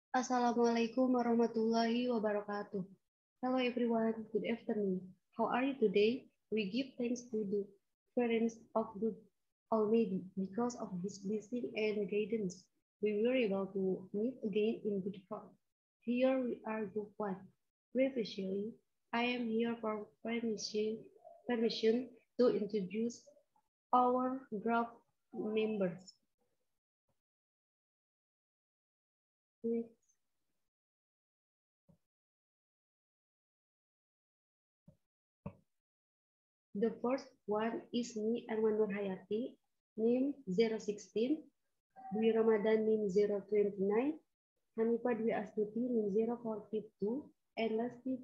Assalamualaikum warahmatullahi wabarakatuh. Hello everyone, good afternoon. How are you today? We give thanks to the parents of the Almighty because of His blessing and guidance. We were able to meet again in good health. Here we are, group one. Previously, I am here for permission to introduce our group members. The first one is me, Arman Nurhayati, NIM 016, Dwi Ramadan NIM 029, Hanifah Dwi Astuti NIM 042, and lastly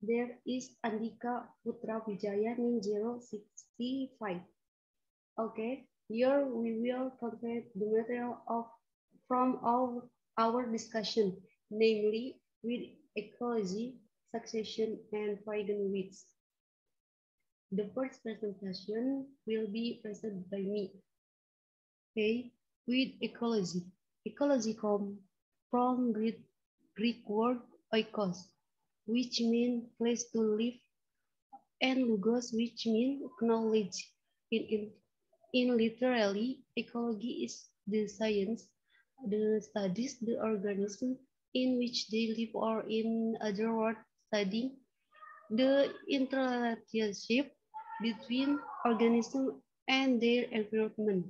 there is Andika Putra Wijaya NIM 065. Okay, here we will complete the material from our discussion, namely with ecology, succession, and pagan weeds. The first presentation will be presented by me. Okay, with ecology. Ecology comes from Greek word oikos, which means place to live, and logos, which means knowledge. In literally, ecology is the science, the studies the organism in which they live, or in other words, studying the interrelationship between organisms and their environment.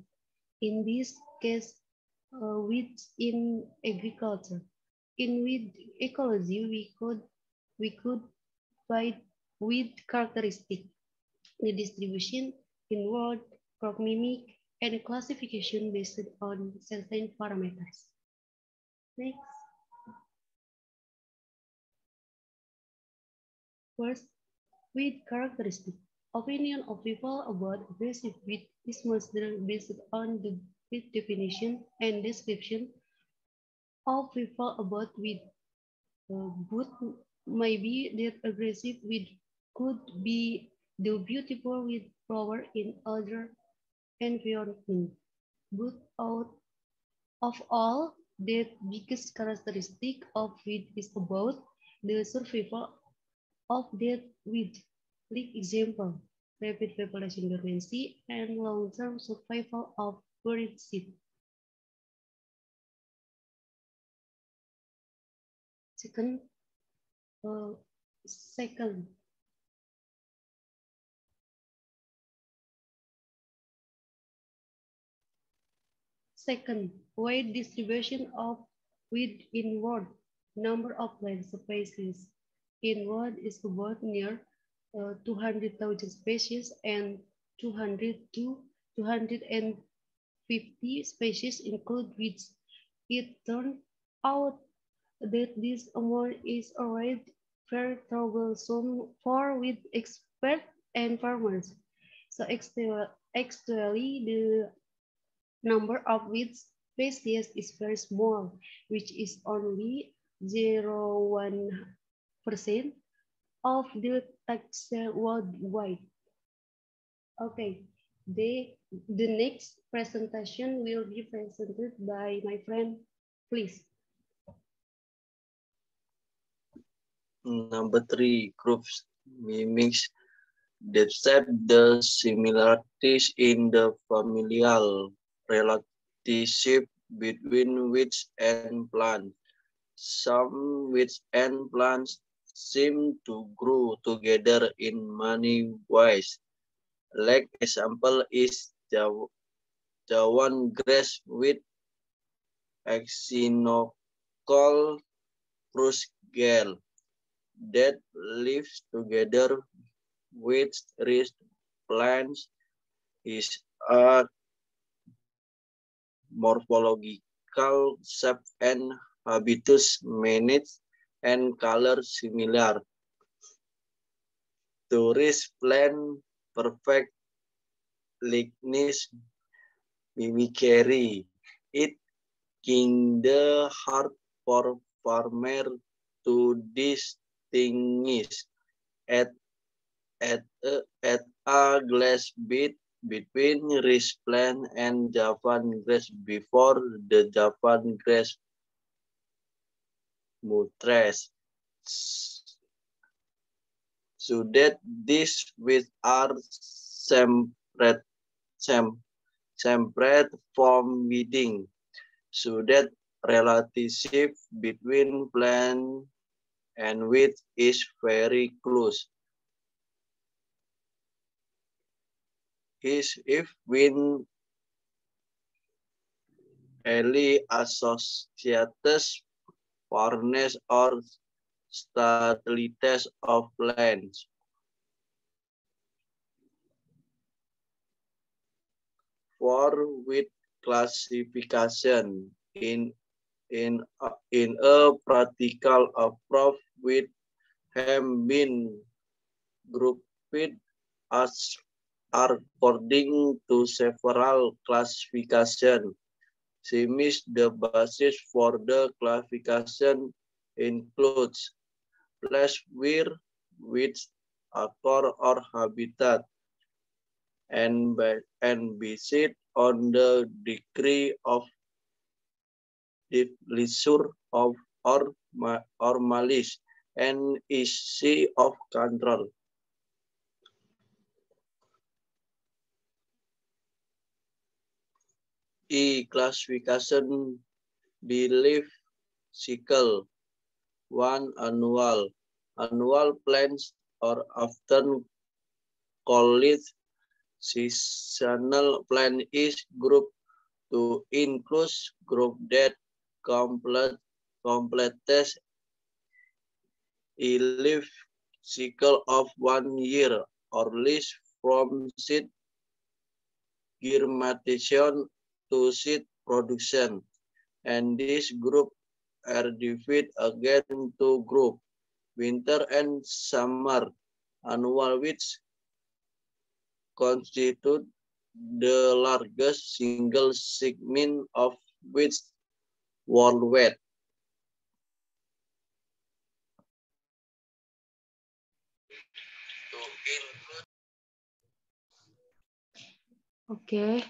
In this case, in agriculture. In with ecology, we could find with characteristic, the distribution, inward, crop mimic, and classification based on certain parameters. Next, first, with characteristic. Opinion of people about aggressive wheat is mostly based on the definition and description of people about wheat. Good may be that aggressive wheat could be the beautiful wheat flower in other environment. But out of all, the biggest characteristic of wheat is about the survival of that wheat. Like example, rapid population dormancy and long-term survival of buried seed. Second, uh, second, wide distribution of wheat in world. Number of plant species in world is about near 200,000 species, and 200 to 250 species include weeds. It turned out that this amount is already very troublesome for with experts and farmers. So actually the number of weed species is very small, which is only 0.1% of the taxa worldwide. Okay, the next presentation will be presented by my friend, please. Number 3, groups mimics describe the similarities in the familial relationship between weeds and plants. Some weeds and plants seem to grow together in many ways. Like example is the one grass with Echinocol frusgale that lives together with rich plants is a morphological shape and habitus managed and color similar. To rich plant perfect likeness mimicry. It king the hard for farmer to distinguish at a glass bit between rice plant and Javan grass before the Javan grass mutres. So that these with are separate from within. So that relationship between plant and width is very close. Is if when early associates foreigners or satellites of plants. For with classification in a practical approach with have been grouped as according to several classification. Seems the basis for the classification includes place where with actor or habitat and visit on the degree of leisure of or malice and easy of control. Classification belief cycle. 1. Annual. Annual plans are often called seasonal plan is grouped to include group that completes a life cycle of 1 year or less from seed germination to seed production. And this group are divided again to group winter and summer annual, which constitute the largest single segment of which worldwide. Okay.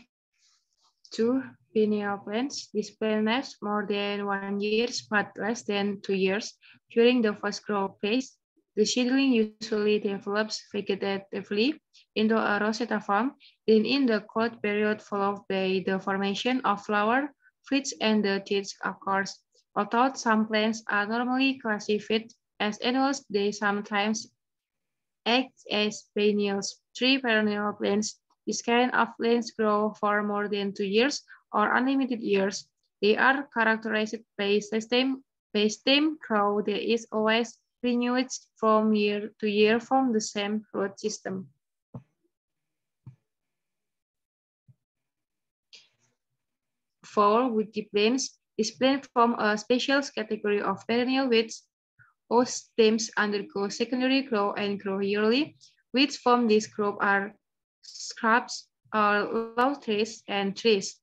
2. Pineal plants. These plants last more than 1 year but less than 2 years. During the first growth phase, the seedling usually develops vegetatively into a rosetta form. Then in the cold period followed by the formation of flower, fruits, and the seeds occurs. Although some plants are normally classified as annuals, they sometimes act as perennials. 3. Perennial plants. This kind of plants grow for more than 2 years or unlimited years. They are characterized by stem growth that is always renewed from year to year from the same root system. 4. Woody plants. These plants form a special category of perennial weeds whose stems undergo secondary growth and grow yearly. Weeds from this group are shrubs, low trees, and trees.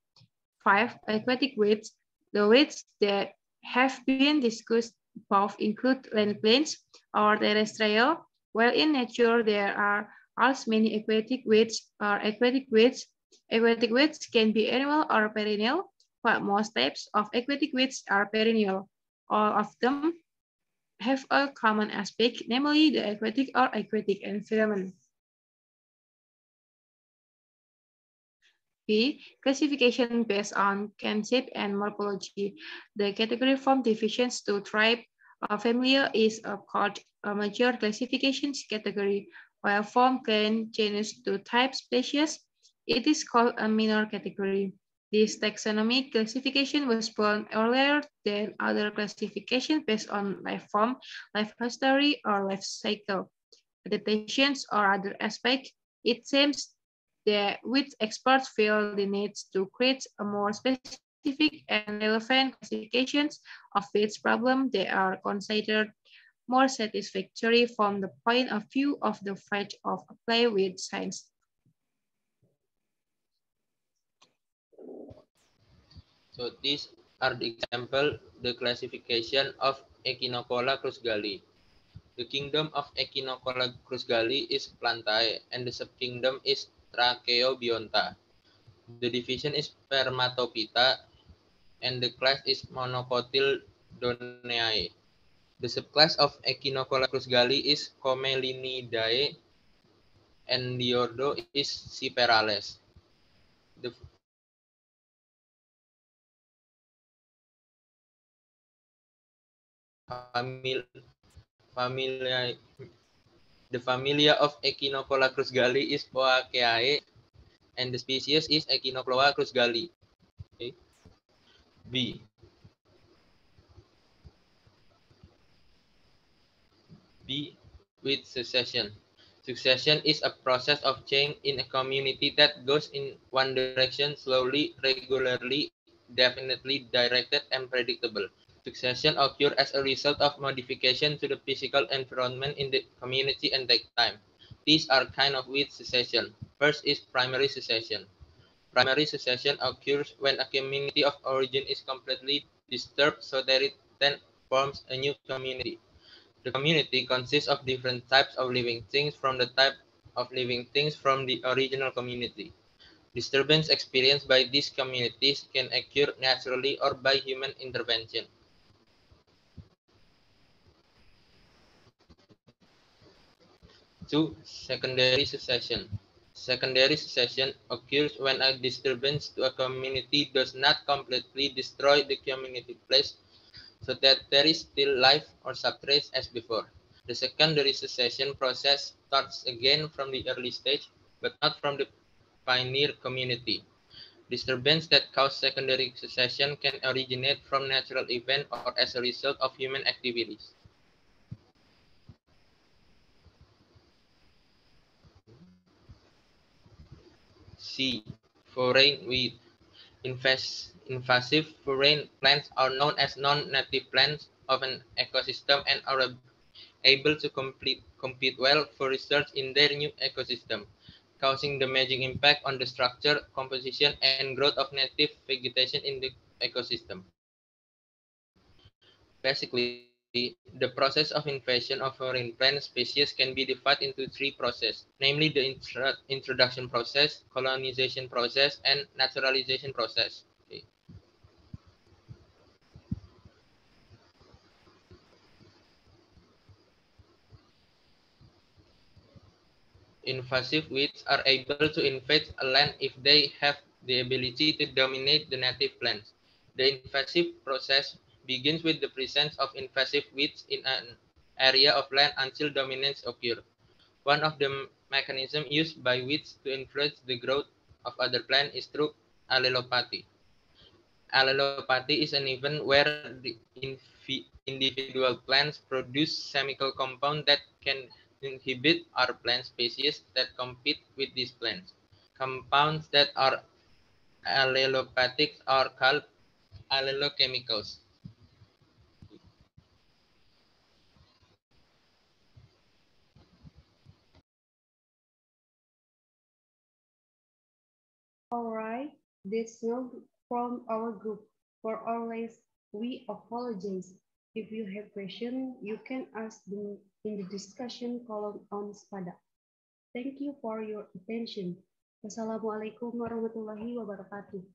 5. Aquatic weeds. The weeds that have been discussed above include land plants or terrestrial, while in nature there are also many aquatic weeds or aquatic weeds. Aquatic weeds can be annual or perennial, but most types of aquatic weeds are perennial. All of them have a common aspect, namely the aquatic or aquatic environment. B. Classification based on kinship and morphology. The category from divisions to tribe or familia is called a major classification category, while from clan, genus to type species, it is called a minor category. This taxonomic classification was born earlier than other classifications based on life form, life history, or life cycle. Adaptations or other aspects, it seems that which experts feel the need to create a more specific and relevant classifications of which problem they are considered more satisfactory from the point of view of the field of applied with science. So these are the example, the classification of Echinocolla cruzgali. The kingdom of Echinocolla cruzgali is Plantae, and the subkingdom is Tracheobionta. The division is Spermatophyta, and the class is Monocotyledonea. The subclass of Echinocolla cruzgali is Commelinidae, and the ordo is Cyperales. The familia of Echinocolla cruzgali is Poaceae, and the species is Echinocloa cruzgali. Okay. B. With succession. Succession is a process of change in a community that goes in one direction slowly, regularly, definitely directed, and predictable. Succession occurs as a result of modification to the physical environment in the community and take time. These are kind of with succession. First is primary succession. Primary succession occurs when a community of origin is completely disturbed so that it then forms a new community. The community consists of different types of living things from the type of living things from the original community. Disturbance experienced by these communities can occur naturally or by human intervention. 2. Secondary succession. Secondary succession occurs when a disturbance to a community does not completely destroy the community place so that there is still life or subtrace as before. The secondary succession process starts again from the early stage, but not from the pioneer community. Disturbance that cause secondary succession can originate from natural event or as a result of human activities. C. Foreign weed. Invasive foreign plants are known as non-native plants of an ecosystem and are able to compete well for research in their new ecosystem, causing damaging impact on the structure, composition, and growth of native vegetation in the ecosystem. Basically, the process of invasion of foreign plant species can be divided into three processes, namely the introduction process, colonization process, and naturalization process. Okay. Invasive weeds are able to invade a land if they have the ability to dominate the native plants. The invasive process begins with the presence of invasive weeds in an area of land until dominance occurs. One of the mechanisms used by weeds to influence the growth of other plants is through allelopathy. Allelopathy is an event where the individual plants produce chemical compounds that can inhibit other plant species that compete with these plants. Compounds that are allelopathic are called allelochemicals. Alright, that's all from our group. For always, we apologize. If you have questions, you can ask them in the discussion column on Spada. Thank you for your attention. Wassalamualaikum warahmatullahi wabarakatuh.